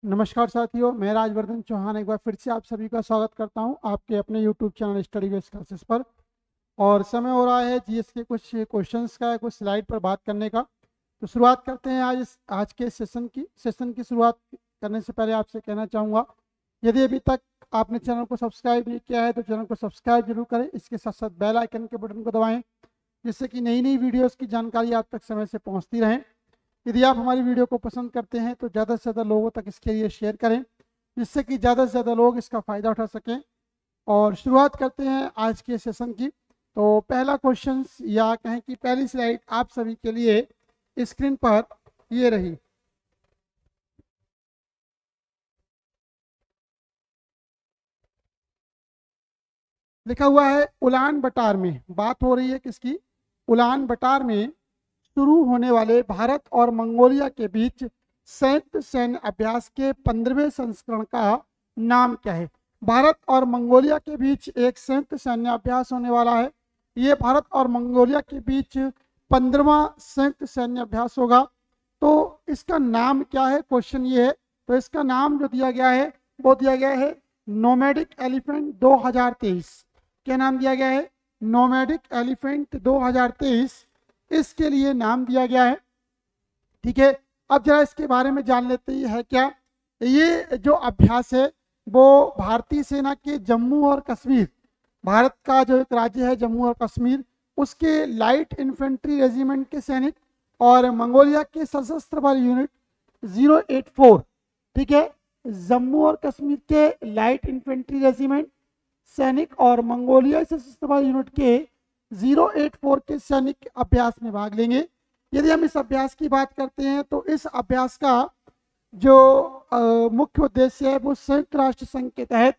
नमस्कार साथियों, मैं राजवर्धन चौहान एक बार फिर से आप सभी का स्वागत करता हूं आपके अपने YouTube channel study base classes पर। और समय हो रहा है जीएस के कुछ क्वेश्चंस का, कुछ स्लाइड पर बात करने का। तो शुरुआत करते हैं आज के सेशन की शुरुआत करने से पहले आपसे कहना चाहूँगा, यदि अभी तक आपने चैनल को सब्सक्राइब नहीं किया है तो चैनल को सब्सक्राइब जरूर करें। इसके साथ साथ बेल आइकन के बटन को दबाएँ, जिससे कि नई नई वीडियोज़ की जानकारी आप तक समय से पहुँचती रहें। यदि आप हमारी वीडियो को पसंद करते हैं तो ज़्यादा से ज़्यादा लोगों तक इसके लिए शेयर करें, जिससे कि ज़्यादा से ज़्यादा लोग इसका फ़ायदा उठा सकें। और शुरुआत करते हैं आज के सेशन की। तो पहला क्वेश्चन या कहें कि पहली स्लाइड आप सभी के लिए स्क्रीन पर ये रही। लिखा हुआ है उलान बटार में, बात हो रही है किसकी? उलान बटार में शुरू होने वाले भारत और मंगोलिया के बीच संयुक्त सैन्य अभ्यास के 15वें संस्करण का नाम क्या है? भारत और मंगोलिया के बीच एक संयुक्त सैन्य अभ्यास होने वाला है। ये भारत और मंगोलिया के बीच 15वां संयुक्त सैन्य अभ्यास होगा। तो इसका नाम क्या है? क्वेश्चन ये है। तो इसका नाम जो दिया गया है वो दिया गया है नोमैडिक एलिफेंट 2023। क्या नाम दिया गया है? नोमैडिक एलिफेंट 2023 इसके लिए नाम दिया गया है। ठीक है, अब जरा इसके बारे में जान लेते ही है क्या। ये जो अभ्यास है वो भारतीय सेना के जम्मू और कश्मीर, भारत का जो एक राज्य है जम्मू और कश्मीर, उसके लाइट इन्फेंट्री रेजिमेंट के सैनिक और मंगोलिया के सशस्त्र बल यूनिट 084, ठीक है, जम्मू और कश्मीर के लाइट इन्फेंट्री रेजिमेंट सैनिक और मंगोलिया सशस्त्र बल यूनिट के 084 के सैनिक अभ्यास में भाग लेंगे। यदि हम इस अभ्यास की बात करते हैं तो इस अभ्यास का जो मुख्य उद्देश्य है वो संयुक्त राष्ट्र संघ के तहत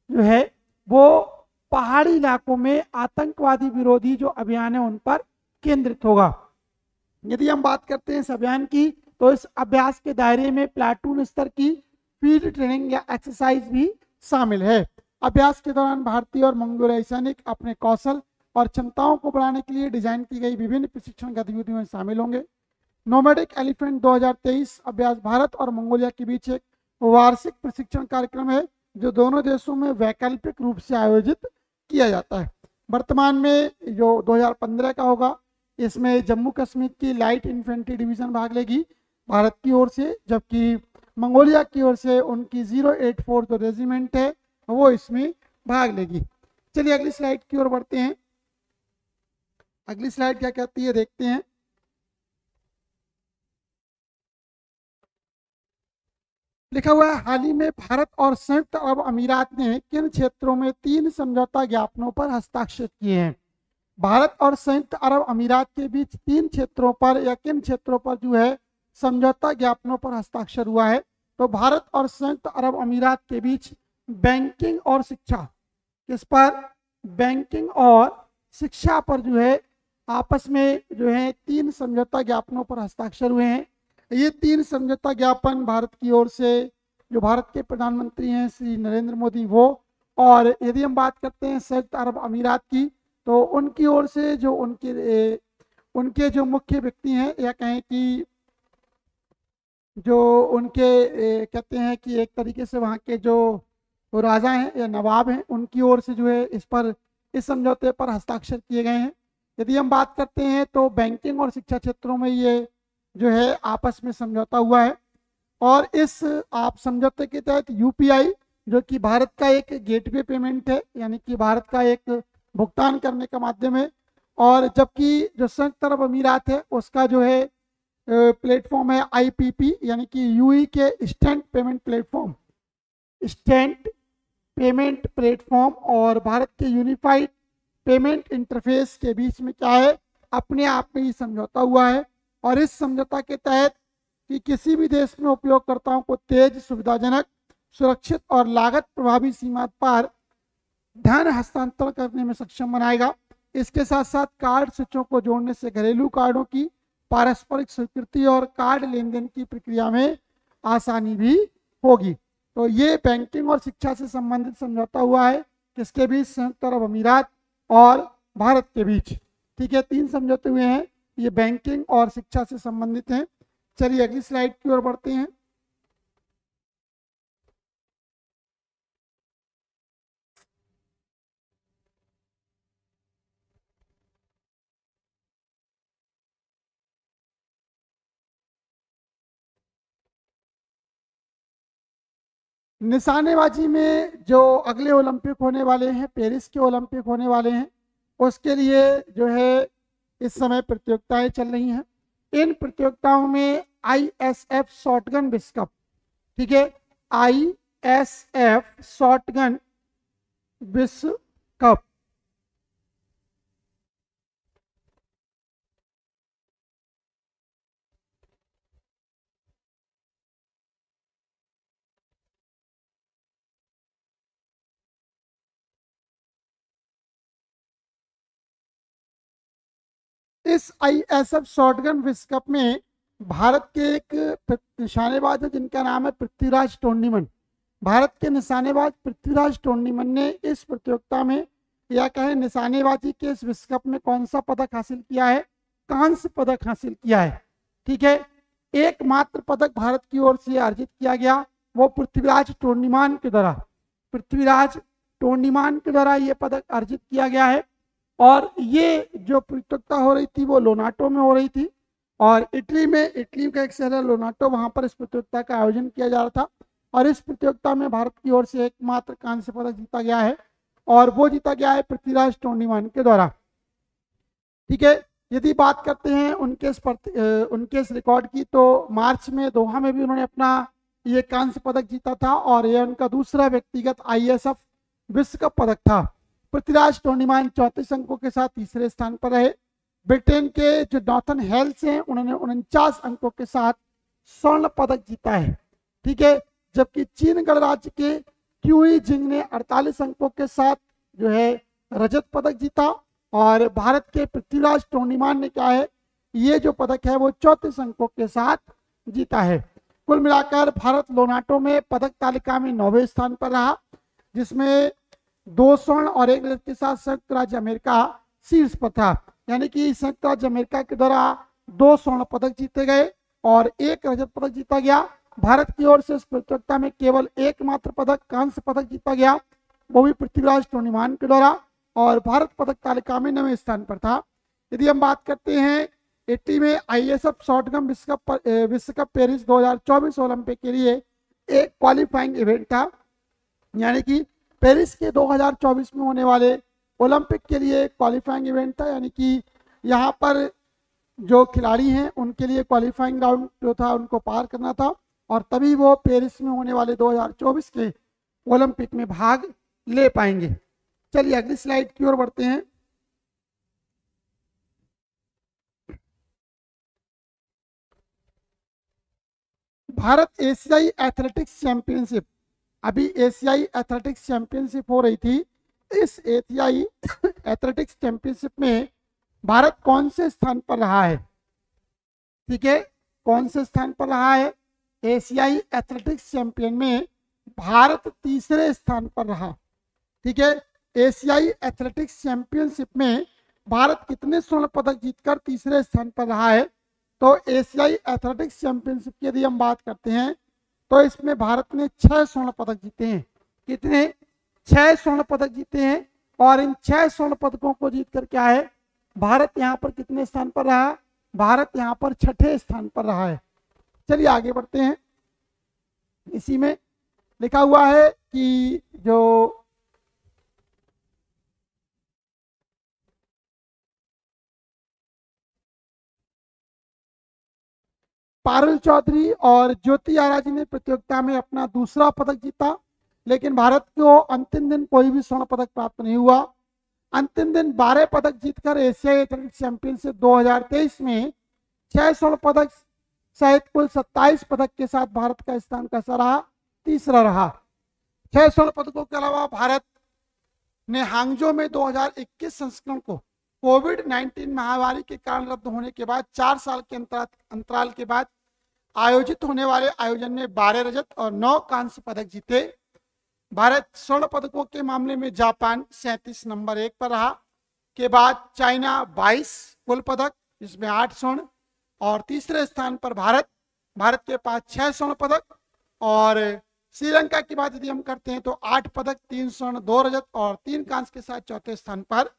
जो है वो पहाड़ी इलाकों में आतंकवादी विरोधी जो अभियान है उन पर केंद्रित होगा। यदि हम बात करते हैं इस अभियान की तो इस अभ्यास के दायरे में प्लाटून स्तर की फील्ड ट्रेनिंग या एक्सरसाइज भी शामिल है। अभ्यास के दौरान भारतीय और मंगोलियाई सैनिक अपने कौशल और क्षमताओं को बढ़ाने के लिए डिजाइन की गई विभिन्न प्रशिक्षण गतिविधियों में शामिल होंगे। नोमैडिक एलिफेंट 2023 अभ्यास भारत और मंगोलिया के बीच एक वार्षिक प्रशिक्षण कार्यक्रम है जो दोनों देशों में वैकल्पिक रूप से आयोजित किया जाता है। वर्तमान में जो 2015 का होगा, इसमें जम्मू कश्मीर की लाइट इन्फेंट्री डिवीजन भाग लेगी भारत की ओर से, जबकि मंगोलिया की ओर से उनकी 084 जो रेजिमेंट है वो इसमें भाग लेगी। चलिए अगली स्लाइड की ओर बढ़ते हैं। अगली स्लाइड क्या कहती है देखते हैं। लिखा हुआ है हाल ही में भारत और संयुक्त अरब अमीरात ने किन क्षेत्रों में 3 समझौता ज्ञापनों पर हस्ताक्षर किए हैं? भारत और संयुक्त अरब अमीरात के बीच 3 क्षेत्रों पर या किन क्षेत्रों पर जो है समझौता ज्ञापनों पर हस्ताक्षर हुआ है? तो भारत और संयुक्त अरब अमीरात के बीच बैंकिंग और शिक्षा, किस पर? बैंकिंग और शिक्षा पर जो है आपस में जो है 3 समझौता ज्ञापनों पर हस्ताक्षर हुए हैं। ये 3 समझौता ज्ञापन भारत की ओर से जो भारत के प्रधानमंत्री हैं श्री नरेंद्र मोदी वो, और यदि हम बात करते हैं संयुक्त अरब अमीरात की तो उनकी ओर से जो उनके जो मुख्य व्यक्ति हैं या कहें कि जो उनके कहते हैं कि एक तरीके से वहाँ के जो राजा हैं या नवाब हैं उनकी ओर से जो है इस समझौते पर हस्ताक्षर किए गए हैं। यदि हम बात करते हैं तो बैंकिंग और शिक्षा क्षेत्रों में ये जो है आपस में समझौता हुआ है। और इस आप समझौते के तहत यूपीआई जो कि भारत का एक गेटवे पेमेंट है, यानी कि भारत का एक भुगतान करने का माध्यम है, और जबकि जो संयुक्त अरब अमीरात है उसका जो है प्लेटफॉर्म है आईपीपी, यानी कि यूई के स्टैंड पेमेंट प्लेटफॉर्म और भारत के यूनिफाइड पेमेंट इंटरफेस के बीच में क्या है, अपने आप में ही समझौता हुआ है। और इस समझौता के तहत कि किसी भी देश में उपयोगकर्ताओं को तेज, सुविधाजनक, सुरक्षित और लागत प्रभावी सीमा पर धन हस्तांतरण करने में सक्षम बनाएगा। इसके साथ साथ कार्ड स्विचों को जोड़ने से घरेलू कार्डों की पारस्परिक स्वीकृति और कार्ड लेन देन की प्रक्रिया में आसानी भी होगी। तो ये बैंकिंग और शिक्षा से संबंधित समझौता हुआ है किसके बीच? संयुक्त अरब अमीरात और भारत के बीच। ठीक है, 3 समझौते हुए हैं, ये बैंकिंग और शिक्षा से संबंधित हैं। चलिए अगली स्लाइड की ओर बढ़ते हैं। निशानेबाजी में जो अगले ओलंपिक होने वाले हैं, पेरिस के ओलंपिक होने वाले हैं, उसके लिए जो है इस समय प्रतियोगिताएं चल रही हैं। इन प्रतियोगिताओं में ISF शॉटगन विश्व कप, ठीक है, ISF शॉटगन विश्व कप, इस ISF शॉटगन विश्व कप में भारत के एक निशानेबाज है जिनका नाम है पृथ्वीराज टोर्नीमन। भारत के निशानेबाज पृथ्वीराज टोर्नीमन ने इस प्रतियोगिता में या कहें निशानेबाजी के इस विश्व कप में कौन सा पदक हासिल किया है? कांस्य पदक हासिल किया है। ठीक है, एकमात्र पदक भारत की ओर से अर्जित किया गया वो पृथ्वीराज टोर्नीमान के द्वारा, पृथ्वीराज टोर्नीमान के द्वारा ये पदक अर्जित किया गया है। और ये जो प्रतियोगिता हो रही थी वो लोनाटो में हो रही थी और इटली में, इटली का एक शहर है लोनाटो, वहां पर इस प्रतियोगिता का आयोजन किया जा रहा था और इस प्रतियोगिता में भारत की ओर से एकमात्र कांस्य पदक जीता गया है और वो जीता गया है पृथ्वीराज टोर्नीमान के द्वारा। ठीक है, यदि बात करते हैं उनके इस रिकॉर्ड की तो मार्च में दोहा में भी उन्होंने अपना ये कांस्य पदक जीता था और यह उनका दूसरा व्यक्तिगत ISF विश्व कप पदक था। पृथ्वीराज टोर्नीमान 34 अंकों के साथ तीसरे स्थान पर रहे। ब्रिटेन के जो नॉर्थन हेल्स हैं उन्होंने 49 अंकों के साथ स्वर्ण पदक जीता है। ठीक है, जबकि चीन गणराज्य के क्यूई जिंग ने 48 अंकों के साथ जो है रजत पदक जीता और भारत के पृथ्वीराज टोर्नीमान ने क्या है, ये जो पदक है वो 34 अंकों के साथ जीता है। कुल मिलाकर भारत लोनाटो में पदक तालिका में 9वें स्थान पर रहा, जिसमें 2 स्वर्ण और 1 रजत के साथ संयुक्त राज्य अमेरिका शीर्ष पर था। यानी कि संयुक्त राज्य अमेरिका के द्वारा 2 स्वर्ण पदक जीते गए और 1 रजत पदक जीता गया। भारत की ओर से इस प्रतियोगिता में केवल एकमात्र पदक कांस्य पदक जीता गया, वो भी पृथ्वीराज टोर्नीमान के द्वारा, और भारत पदक तालिका में 9वें स्थान पर था। यदि हम बात करते हैं 80 में ISF शॉटगन विश्व कप पेरिस 2024 ओलंपिक के लिए एक क्वालिफाइंग इवेंट था, यानी कि पेरिस के 2024 में होने वाले ओलंपिक के लिए क्वालिफाइंग इवेंट था। यानी कि यहाँ पर जो खिलाड़ी हैं उनके लिए क्वालिफाइंग राउंड जो था उनको पार करना था और तभी वो पेरिस में होने वाले 2024 के ओलंपिक में भाग ले पाएंगे। चलिए अगली स्लाइड की ओर बढ़ते हैं। भारत एशियाई एथलेटिक्स चैंपियनशिप, अभी एशियाई एथलेटिक्स चैंपियनशिप हो रही थी। इस एशियाई एथलेटिक्स चैंपियनशिप में भारत कौन से स्थान पर रहा है? ठीक है, कौन से स्थान पर रहा है? एशियाई एथलेटिक्स चैंपियन में भारत तीसरे स्थान पर रहा। ठीक है, एशियाई एथलेटिक्स चैंपियनशिप में भारत कितने स्वर्ण पदक जीतकर तीसरे स्थान पर रहा है? तो एशियाई एथलेटिक्स चैंपियनशिप की यदि हम बात करते हैं तो इसमें भारत ने 6 स्वर्ण पदक जीते हैं। कितने? 6 स्वर्ण पदक जीते हैं और इन 6 स्वर्ण पदकों को जीतकर क्या है, भारत यहाँ पर कितने स्थान पर रहा? भारत यहाँ पर 6ठे स्थान पर रहा है। चलिए आगे बढ़ते हैं। इसी में लिखा हुआ है कि जो पारुल चौधरी और ज्योति आराजी ने प्रतियोगिता में अपना दूसरा पदक जीता, लेकिन भारत को अंतिम दिन कोई भी स्वर्ण पदक प्राप्त नहीं हुआ। अंतिम दिन 12 पदक जीतकर एशियाई एथलेटिक्स चैंपियनशिप 2023 में 6 स्वर्ण पदक सहित कुल 27 पदक के साथ भारत का स्थान कैसा रहा? तीसरा रहा। 6 स्वर्ण पदकों के अलावा भारत ने हांगजो में 2021 संस्करण को कोविड-19 महामारी के कारण रद्द होने के बाद 4 साल के अंतराल के बाद आयोजित होने वाले आयोजन में 12 रजत और 9 कांस्य पदक जीते। भारत स्वर्ण पदकों के मामले में जापान 37 नंबर 1 पर रहा, के बाद चाइना 22 कुल पदक जिसमें 8 स्वर्ण, और तीसरे स्थान पर भारत के पास 6 स्वर्ण पदक, और श्रीलंका की बात यदि हम करते हैं तो 8 पदक 3 स्वर्ण 2 रजत और 3 कांस्य के साथ चौथे स्थान पर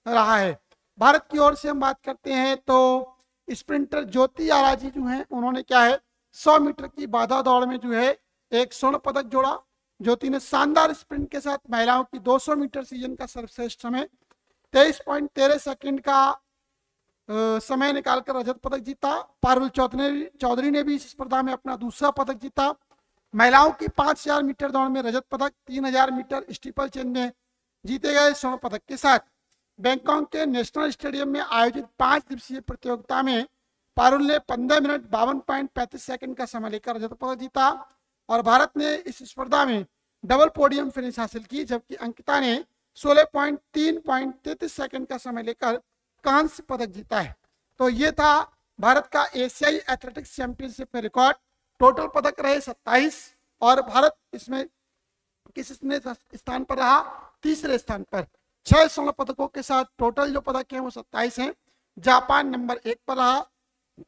रहा है। भारत की ओर से हम बात करते हैं तो स्प्रिंटर ज्योति आराजी जो हैं उन्होंने क्या है 100 मीटर की बाधा दौड़ में जो है एक स्वर्ण पदक जोड़ा ज्योति ने शानदार स्प्रिंट के साथ महिलाओं की 200 मीटर सीजन का सर्वश्रेष्ठ समय 23.13 सेकंड का समय निकालकर रजत पदक जीता। पारुल चौधरी ने भी इस स्पर्धा में अपना दूसरा पदक जीता। महिलाओं की 5000 मीटर दौड़ में रजत पदक, 3000 मीटर स्टीपल चेन में जीते गए स्वर्ण पदक के साथ बैंकॉक के नेशनल स्टेडियम में आयोजित 5 दिवसीय प्रतियोगिता में पारुल ने 15 मिनट 52.35 सेकंड का समय लेकर रजत पदक जीता और भारत ने इस स्पर्धा में डबल पोडियम फिनिश हासिल की, जबकि अंकिता ने 16.33 सेकंड का समय लेकर कांस्य पदक जीता है। तो ये था भारत का एशियाई एथलेटिक्स चैंपियनशिप में रिकॉर्ड। टोटल पदक रहे 27 और भारत इसमें किस स्थान पर रहा? तीसरे स्थान पर। 6 स्वर्ण पदकों के साथ टोटल जो पदक हैं वो 27 हैं। जापान नंबर 1 पर रहा,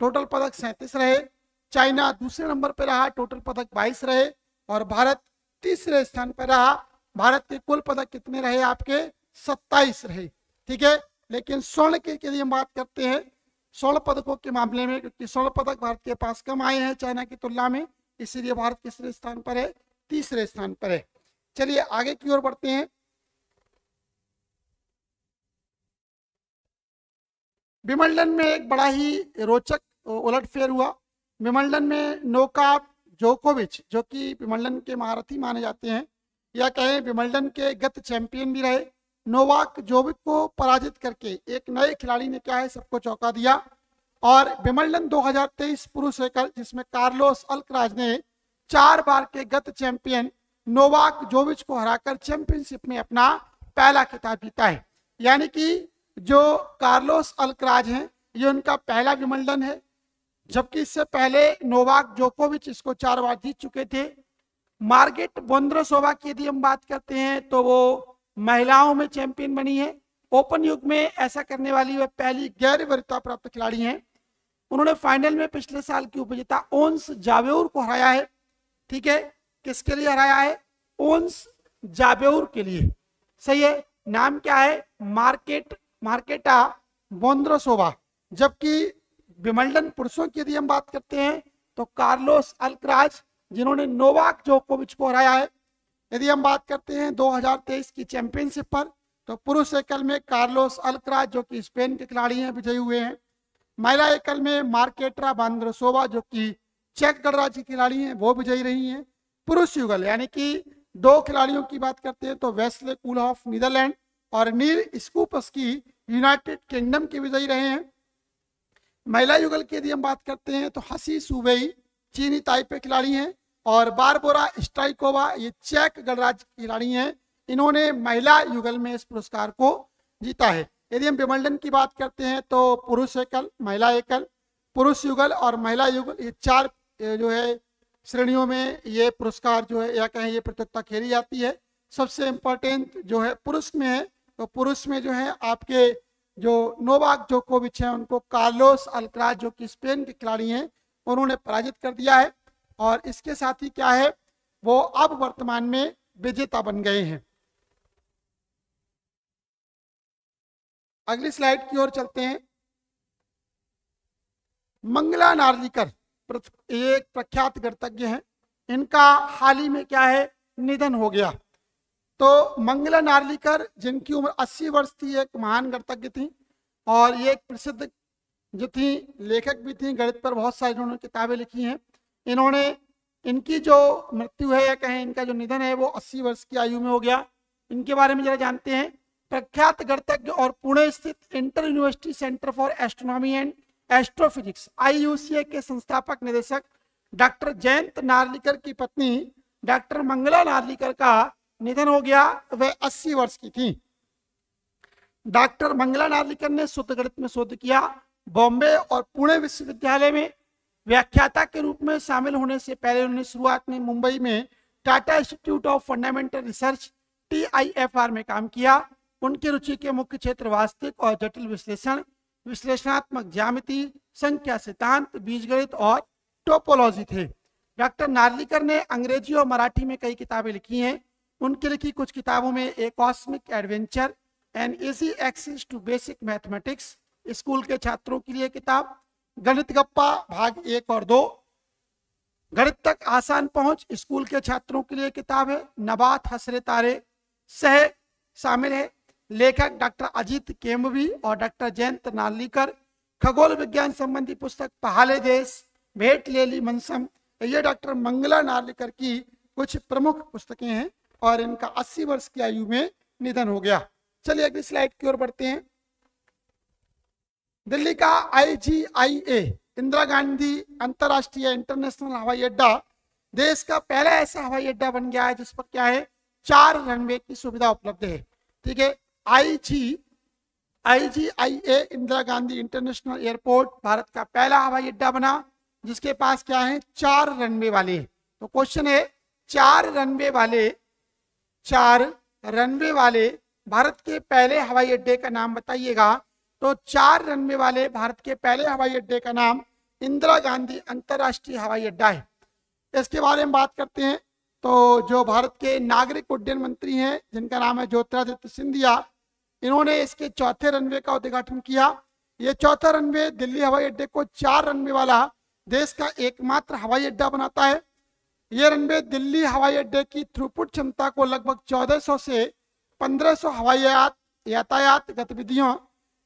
टोटल पदक 37 रहे। चाइना दूसरे नंबर पर रहा, टोटल पदक 22 रहे और भारत तीसरे स्थान पर रहा। भारत के कुल पदक कितने रहे? आपके 27 रहे। ठीक है, लेकिन स्वर्ण के यदि हम बात करते हैं स्वर्ण पदकों के मामले में, क्योंकि स्वर्ण पदक भारत के पास कम आए हैं चाइना की तुलना में, इसीलिए भारत किसरे स्थान पर है? तीसरे स्थान पर है। चलिए आगे की ओर बढ़ते हैं। विंबलडन में एक बड़ा ही रोचक उलटफेर हुआ। विंबलडन में नोवाक जोकोविच, जो कि विंबलडन के महारथी माने जाते हैं या कहें विंबलडन के गत चैंपियन भी रहे, नोवाक जोकोविच को पराजित करके एक नए खिलाड़ी ने क्या है सबको चौंका दिया। और विंबलडन 2023 पुरुष एकल, जिसमें कार्लोस अल्कराज ने 4 बार के गत चैंपियन नोवाक जोकोविच को हराकर चैंपियनशिप में अपना पहला खिताब जीता है। यानी कि जो कार्लोस अल्कराज हैं ये उनका पहला विंबलडन है, जबकि इससे पहले नोवाक जोकोविच इसको 4 बार जीत चुके थे। मार्गेट वोंद्रोसोवा की यदि हम बात करते हैं तो वो महिलाओं में चैंपियन बनी है। ओपन युग में ऐसा करने वाली वह पहली गैर वरीयता प्राप्त खिलाड़ी हैं। उन्होंने फाइनल में पिछले साल की उपविजेता ओन्स जावेउर को हराया है। ठीक है, किसके लिए हराया है? ओन्स जावेउर के लिए। सही है, नाम क्या है? Marketa Vondrousova. जबकि विंबलडन पुरुषों की यदि हम बात करते हैं तो कार्लोस अल्कराज, जिन्होंने नोवाक जोकोविच को हराया है। यदि हम बात करते हैं 2023 की चैंपियनशिप पर, तो पुरुष एकल में कार्लोस अल्कराज जो कि स्पेन के खिलाड़ी हैं विजयी हुए हैं। महिला एकल में मार्केटा वोंद्रोसोवा जो कि चेक गणराज्य की खिलाड़ी हैं वो विजयी रही हैं। पुरुष युगल यानी कि 2 खिलाड़ियों की बात करते हैं तो वेस्ले कूलहॉफ नीदरलैंड और नील स्कूपस्की यूनाइटेड किंगडम के विजयी रहे हैं। महिला युगल की यदि हम बात करते हैं तो हसी सुवेई चीनी ताइपे खिलाड़ी हैं और बारबोरा स्ट्राइकोवा ये चेक गणराज्य की खिलाड़ी हैं। इन्होंने महिला युगल में इस पुरस्कार को जीता है। यदि हम विंबलडन की बात करते हैं तो पुरुष एकल, महिला एकल, पुरुष युगल और महिला युगल, ये 4 जो है श्रेणियों में ये पुरस्कार जो है या कहें ये प्रतियोगिता खेली जाती है। सबसे इम्पोर्टेंट जो है पुरुष में है, तो पुरुष में जो है आपके जो नोवाक जोकोविच हैं उनको कार्लोस अल्कराज जो कि स्पेन के खिलाड़ी हैं उन्होंने पराजित कर दिया है और इसके साथ ही क्या है वो अब वर्तमान में विजेता बन गए हैं। अगली स्लाइड की ओर चलते हैं। मंगला नार्लिकर एक प्रख्यात गणितज्ञ हैं, इनका हाल ही में क्या है निधन हो गया। तो मंगला नार्लिकर जिनकी उम्र 80 वर्ष थी, एक महान गणितज्ञ थी और ये एक प्रसिद्ध जो थी लेखक भी थी, गणित पर बहुत सारी उन्होंने किताबें लिखी हैं। इन्होंने इनकी जो मृत्यु है या कहें इनका जो निधन है वो 80 वर्ष की आयु में हो गया। इनके बारे में जरा जानते हैं। प्रख्यात गणितज्ञ और पुणे स्थित inter university centre for astronomy and astrophysics IUCA के संस्थापक निदेशक डॉक्टर जयंत नार्लिकर की पत्नी डॉक्टर मंगला नार्लिकर का निधन हो गया। वह 80 वर्ष की थी। डॉक्टर मंगला नार्लिकर ने शुद्ध गणित में शोध किया। बॉम्बे और पुणे विश्वविद्यालय में व्याख्याता के रूप में शामिल होने से पहले उन्होंने शुरुआत में मुंबई में Tata institute of fundamental research TIFR में काम किया। उनकी रुचि के मुख्य क्षेत्र वास्तविक और जटिल विश्लेषण, विश्लेषणात्मक ज्यामिति, संख्या सिद्धांत, बीजगणित और टोपोलॉजी थे। डॉक्टर नार्लिकर ने अंग्रेजी और मराठी में कई किताबें लिखी हैं। उनकी लिखी कुछ किताबों में a cosmic adventure and easy access to basic mathematics, school के छात्रों के लिए किताब, गणित गप्पा भाग 1 और 2, गणित तक आसान पहुंच स्कूल के छात्रों के लिए किताब है। नबात हसरे तारे सह शामिल है। लेखक डॉक्टर अजीत केम्बवी और डॉक्टर जयंत नार्लिकर। खगोल विज्ञान संबंधी पुस्तक पहाले देश, भेंट लेली मनसम। ये डॉक्टर मंगला नार्लिकर की कुछ प्रमुख पुस्तकें हैं और इनका 80 वर्ष की आयु में निधन हो गया। चलिए अगली स्लाइड की ओर बढ़ते हैं। दिल्ली का IGIA इंदिरा गांधी अंतरराष्ट्रीय इंटरनेशनल हवाई अड्डा देश का पहला ऐसा हवाई अड्डा बन गया है जिस पर क्या है 4 रनवे की सुविधा उपलब्ध है। ठीक है, IGIA Indira Gandhi international airport Bharat का पहला हवाई अड्डा बना जिसके पास क्या है 4 रनवे वाले। तो क्वेश्चन है 4 रनवे वाले भारत के पहले हवाई अड्डे का नाम बताइएगा। तो 4 रनवे वाले भारत के पहले हवाई अड्डे का नाम इंदिरा गांधी अंतरराष्ट्रीय हवाई अड्डा है। इसके बारे में बात करते हैं तो जो भारत के नागरिक उड्डयन मंत्री हैं जिनका नाम है ज्योतिरादित्य सिंधिया, इन्होंने इसके चौथे रनवे का उद्घाटन किया। ये चौथा रनवे दिल्ली हवाई अड्डे को 4 रनवे वाला देश का एकमात्र हवाई अड्डा बनाता है। ये रनवे दिल्ली हवाई अड्डे की थ्रूपुट क्षमता को लगभग 1400 से 1500 हवाई यातायात गतिविधियों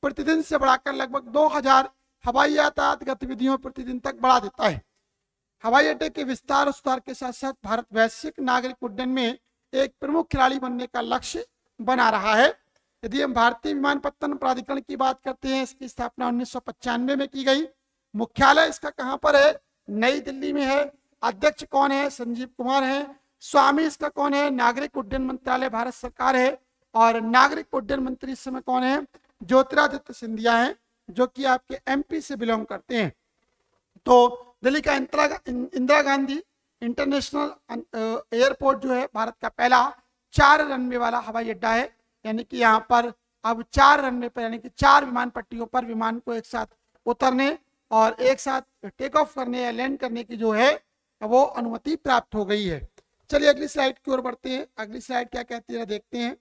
प्रतिदिन से बढ़ाकर लगभग 2000 हवाई यातायात गतिविधियों प्रतिदिन तक बढ़ा देता है। हवाई अड्डे के विस्तार और सुधार के साथ साथ भारत वैश्विक नागरिक उड्डयन में एक प्रमुख खिलाड़ी बनने का लक्ष्य बना रहा है। यदि हम भारतीय विमानपत्तन प्राधिकरण की बात करते हैं, इसकी स्थापना 1995 में की गई। मुख्यालय इसका कहाँ पर है? नई दिल्ली में है। अध्यक्ष कौन है? संजीव कुमार है। स्वामी इसका कौन है? नागरिक उड्डयन मंत्रालय भारत सरकार है। और नागरिक उड्डयन मंत्री इस समय कौन है? ज्योतिरादित्य सिंधिया है जो कि आपके MP से बिलोंग करते हैं। तो दिल्ली का इंदिरा गांधी इंटरनेशनल एयरपोर्ट जो है भारत का पहला 4 रनवे वाला हवाई अड्डा है। यानी कि यहाँ पर अब 4 रनवे पर यानी कि 4 विमान पट्टियों पर विमान को एक साथ उतरने और एक साथ टेक ऑफ करने या लैंड करने की जो है वो अनुमति प्राप्त हो गई है। चलिए अगली स्लाइड की ओर बढ़ते हैं। अगली स्लाइड क्या कहती है देखते हैं।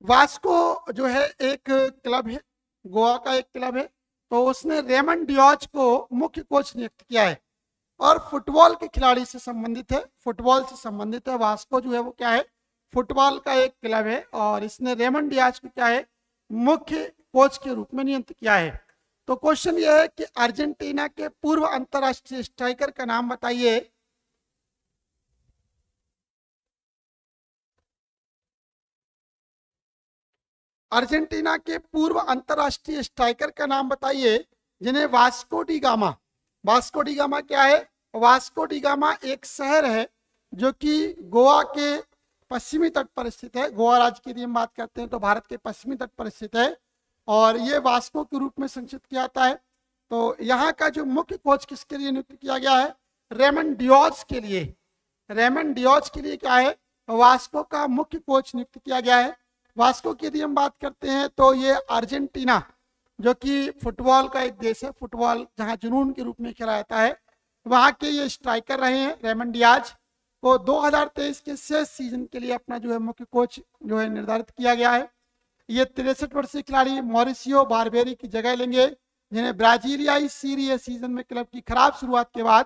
वास्को जो है एक क्लब है, गोवा का एक क्लब है। तो उसने रेमन डियोज को मुख्य कोच नियुक्त किया है और फुटबॉल के खिलाड़ी से संबंधित है। फुटबॉल से संबंधित है। वास्को जो है वो क्या है? फुटबॉल का एक क्लब है और इसने रेमन डियाज को क्या है? मुख्य कोच के रूप में नियुक्त किया है। तो क्वेश्चन यह है कि अर्जेंटीना के पूर्व अंतरराष्ट्रीय स्ट्राइकर का नाम बताइए। अर्जेंटीना के पूर्व अंतरराष्ट्रीय स्ट्राइकर का नाम बताइए जिन्हें Vasco D gamma. Vasco D gamma क्या है? वास्को डी गामा एक शहर है जो कि गोवा के पश्चिमी तट पर स्थित है। गोवा राज्य की यदि हम बात करते हैं तो भारत के पश्चिमी तट पर स्थित है और ये वास्को के रूप में संक्षिप्त किया जाता है। तो यहाँ का जो मुख्य कोच किसके लिए नियुक्त किया गया है? रेमन डियोज के लिए। रेमन डियोज के लिए क्या है? वास्को का मुख्य कोच नियुक्त किया गया है। वास्को की यदि हम बात करते हैं तो ये अर्जेंटीना जो कि फुटबॉल का एक देश है, फुटबॉल जहां जुनून के रूप में खेला जाता है, वहां के ये स्ट्राइकर रहे हैं। रेमन डियाज को 2023 के शेष सीजन के लिए अपना जो है मुख्य कोच जो है निर्धारित किया गया है। ये 63 वर्षीय खिलाड़ी मॉरिसियो बारबेरी की जगह लेंगे जिन्हें ब्राजीलियाई सीरी ए सीजन में क्लब की खराब शुरुआत के बाद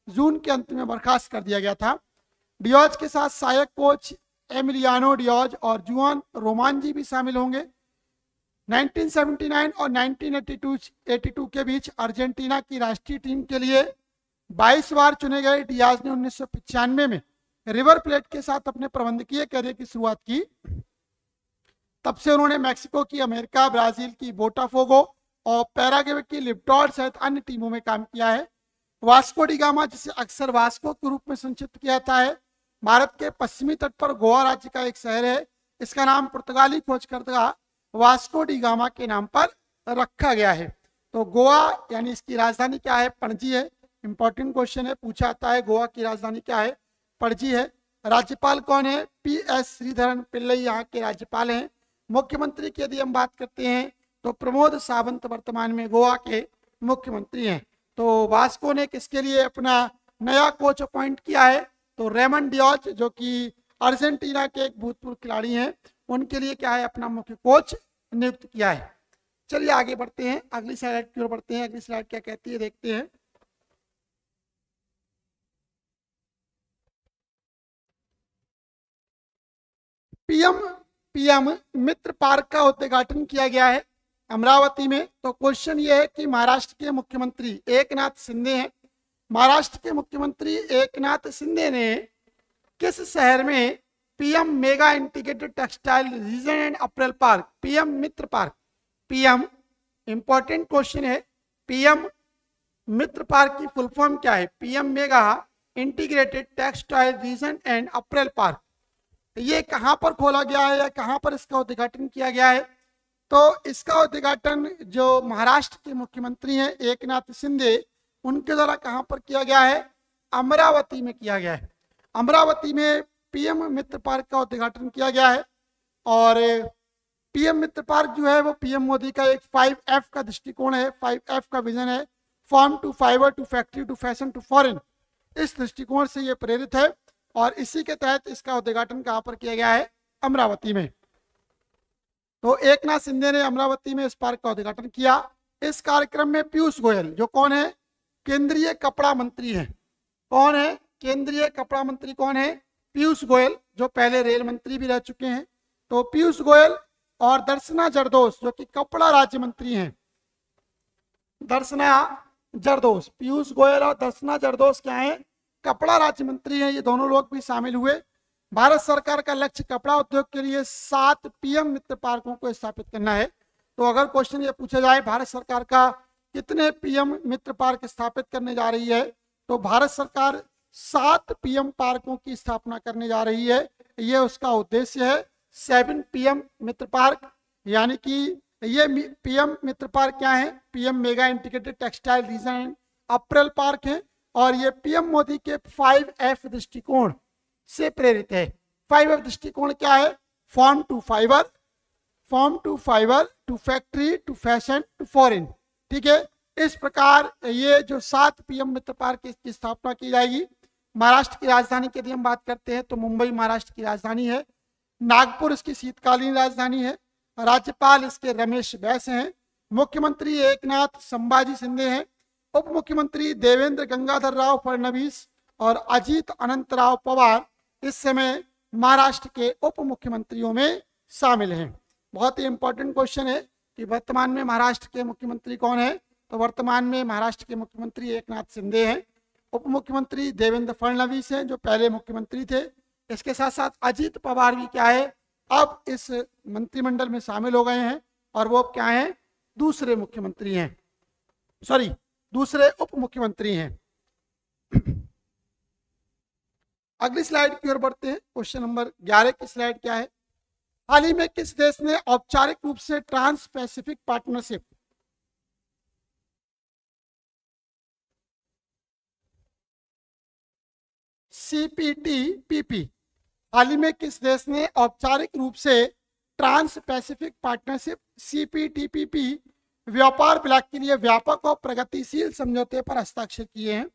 जून के अंत में बर्खास्त कर दिया गया था। डियोज के साथ सहायक कोच एमिलियानो डियोज और जुआन रोमांजी भी शामिल होंगे। 1979 और 1982 के बीच अर्जेंटीना की राष्ट्रीय टीम के लिए 22 बार चुने गए डियाज ने 1995 में रिवर प्लेट के साथ अपने प्रबंधकीय कैरियर की शुरुआत की। तब से उन्होंने मैक्सिको की, अमेरिका, ब्राजील की बोटाफोगो और पैराग्वे की लिबटॉर सहित अन्य टीमों में काम किया है। वास्को डी गामा, जिसे अक्सर वास्को के रूप में संक्षिप्त किया जाता है, भारत के पश्चिमी तट पर गोवा राज्य का एक शहर है। इसका नाम पुर्तगाली खोजकर्ता वास्को डी गामा के नाम पर रखा गया है। तो गोवा यानी इसकी राजधानी क्या है? पणजी है। इंपॉर्टेंट क्वेश्चन है, पूछा जाता है गोवा की राजधानी क्या है? पणजी है। राज्यपाल कौन है? PS श्रीधरन पिल्लई यहाँ के राज्यपाल हैं। मुख्यमंत्री की यदि हम बात करते हैं तो प्रमोद सावंत वर्तमान में गोवा के मुख्यमंत्री हैं। तो वास्को ने किसके लिए अपना नया कोच अपॉइंट किया है? तो रेमन डियोज जो कि अर्जेंटीना के एक भूतपूर्व खिलाड़ी हैं, उनके लिए क्या है? अपना मुख्य कोच नियुक्त किया है। चलिए आगे बढ़ते हैं, अगली स्लाइड की ओर बढ़ते हैं। अगली स्लाइड क्या कहती है देखते हैं। पीएम पीएम मित्र पार्क का उद्घाटन किया गया है अमरावती में। तो क्वेश्चन ये है कि महाराष्ट्र के मुख्यमंत्री एकनाथ शिंदे हैं। महाराष्ट्र के मुख्यमंत्री एकनाथ शिंदे ने किस शहर में PM mega integrated textile reason and April park, PM Mitra park, PM important question है, पीएम मित्र पार्क की फुल फॉर्म क्या है? PM mega integrated textile reason and April park. ये कहां पर खोला गया है या कहां पर इसका उद्घाटन किया गया है? तो इसका उद्घाटन जो महाराष्ट्र के मुख्यमंत्री हैं एकनाथ शिंदे, उनके द्वारा कहां पर किया गया है? अमरावती में किया गया है। अमरावती में पीएम मित्र पार्क का उद्घाटन किया गया है। और पीएम मित्र पार्क जो है वो पीएम मोदी का एक 5F का दृष्टिकोण है, 5F का विजन है, farm to fibre to factory to fashion to foreign. इस दृष्टिकोण से ये प्रेरित है और इसी के तहत इसका उद्घाटन कहां पर किया गया है? अमरावती में। तो एकनाथ शिंदे ने अमरावती में इस पार्क का उद्घाटन किया। इस कार्यक्रम में पीयूष गोयल, जो कौन है? केंद्रीय कपड़ा मंत्री हैं। कौन है केंद्रीय कपड़ा मंत्री? कौन है? पीयूष गोयल, जो पहले रेल मंत्री भी रह चुके हैं। तो पीयूष गोयल और दर्शना जरदोश, जो कि कपड़ा राज्य मंत्री हैं। दर्शना जरदोश, पीयूष गोयल और दर्शना जरदोश क्या है? कपड़ा राज्य मंत्री हैं। ये दोनों लोग भी शामिल हुए। भारत सरकार का लक्ष्य कपड़ा उद्योग के लिए 7 पीएम मित्र पार्कों को स्थापित करना है। तो अगर क्वेश्चन ये पूछा जाए भारत सरकार का कितने पीएम मित्र पार्क स्थापित करने जा रही है, तो भारत सरकार 7 पीएम पार्कों की स्थापना करने जा रही है। ये उसका उद्देश्य है। 7 पीएम मित्र पार्क, यानी कि ये पीएम मित्र पार्क क्या है? PM mega integrated textile reason and April park है। और ये पीएम मोदी के 5F दृष्टिकोण से प्रेरित है। 5F दृष्टिकोण क्या है? Farm to fibre, farm to fibre to factory to fashion to foreign. ठीक है, इस प्रकार ये जो 7 पीएम मित्र पार्क की स्थापना की जाएगी। महाराष्ट्र की राजधानी की यदि हम बात करते हैं तो मुंबई महाराष्ट्र की राजधानी है। नागपुर इसकी शीतकालीन राजधानी है। राज्यपाल इसके रमेश बैस हैं। मुख्यमंत्री एकनाथ संभाजी शिंदे हैं। उप मुख्यमंत्री देवेंद्र गंगाधर राव फडणवीस और अजीत अनंत राव पवार इस समय महाराष्ट्र के उप मुख्यमंत्रियों में शामिल हैं। बहुत ही इंपॉर्टेंट क्वेश्चन है कि वर्तमान में महाराष्ट्र के मुख्यमंत्री कौन है? तो वर्तमान में महाराष्ट्र के मुख्यमंत्री एकनाथ शिंदे हैं। उप मुख्यमंत्री देवेंद्र फडणवीस हैं, जो पहले मुख्यमंत्री थे। इसके साथ साथ अजीत पवार भी क्या है? अब इस मंत्रिमंडल में शामिल हो गए हैं और वो अब क्या है? दूसरे मुख्यमंत्री हैं, सॉरी दूसरे उप मुख्यमंत्री हैं। अगली स्लाइड की ओर बढ़ते हैं। क्वेश्चन नंबर 11 की स्लाइड क्या है? हाल ही में किस देश ने औपचारिक रूप से ट्रांस पैसिफिक पार्टनरशिप CPTPP, हाल ही में किस देश ने औपचारिक रूप से ट्रांस पैसिफिक पार्टनरशिप CPTPP व्यापार ब्लॉक के लिए व्यापक और प्रगतिशील समझौते पर हस्ताक्षर किए हैं?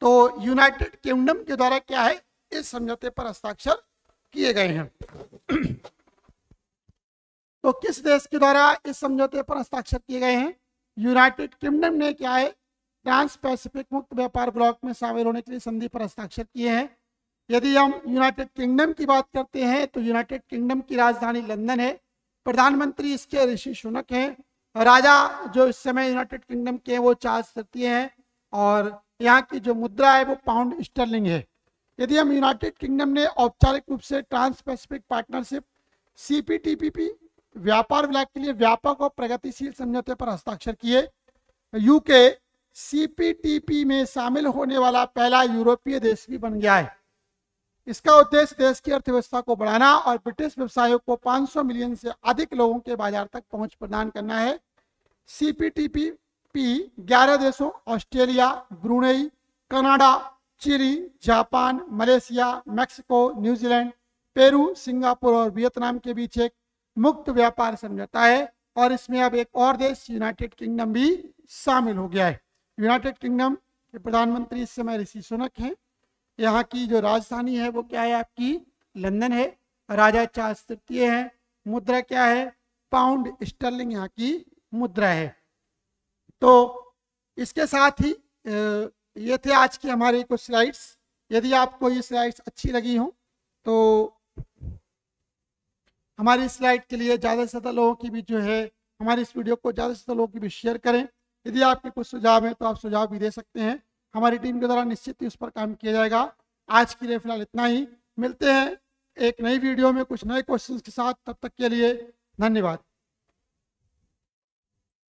तो यूनाइटेड किंगडम के द्वारा क्या है? इस समझौते पर हस्ताक्षर किए गए हैं। तो किस देश के द्वारा इस समझौते पर हस्ताक्षर किए गए हैं? यूनाइटेड किंगडम ने क्या है? ट्रांस पैसिफिक मुक्त व्यापार ब्लॉक में शामिल होने के लिए संधि पर हस्ताक्षर किए हैं। यदि हम यूनाइटेड किंगडम की बात करते हैं तो यूनाइटेड किंगडम की राजधानी लंदन है। प्रधानमंत्री इसके ऋषि सुनक हैं। राजा जो इस समय यूनाइटेड किंगडम के वो चार्ल्स तृतीय हैं और यहाँ की जो मुद्रा है वो पाउंड स्टर्लिंग है। यदि हम यूनाइटेड किंगडम ने औपचारिक रूप से ट्रांस पैसिफिक पार्टनरशिप CPTPP व्यापार ब्लॉक के लिए व्यापक और प्रगतिशील समझौते पर हस्ताक्षर किए। यूके CPTPP में शामिल होने वाला पहला यूरोपीय देश भी बन गया है। इसका उद्देश्य देश की अर्थव्यवस्था को बढ़ाना और ब्रिटिश व्यवसायों को 500 मिलियन से अधिक लोगों के बाजार तक पहुंच प्रदान करना है। CPTPP 11 देशों Australia, Brunei, Canada, Chile, Japan, Malaysia, Mexico, New Zealand, Peru, Singapore और वियतनाम के बीच एक मुक्त व्यापार समझौता है और इसमें अब एक और देश यूनाइटेड किंगडम भी शामिल हो गया है। यूनाइटेड किंगडम के प्रधानमंत्री इस समय ऋषि सुनक हैं। यहाँ की जो राजधानी है वो क्या है? आपकी लंदन है। राजा चार्ल्स तृतीय है। मुद्रा क्या है? पाउंड स्टर्लिंग यहाँ की मुद्रा है। तो इसके साथ ही ये थे आज की हमारी कुछ स्लाइड्स। यदि आपको ये स्लाइड्स अच्छी लगी हो तो हमारी स्लाइड के लिए ज़्यादा से ज़्यादा लोगों की भी जो है, हमारी इस वीडियो को ज़्यादा से ज़्यादा लोगों की भी शेयर करें। यदि आपके कुछ सुझाव हैं तो आप सुझाव भी दे सकते हैं, हमारी टीम के द्वारा निश्चित ही उस पर काम किया जाएगा। आज के लिए फिलहाल इतना ही, मिलते हैं एक नई वीडियो में कुछ नए क्वेश्चंस के साथ। तब तक के लिए धन्यवाद।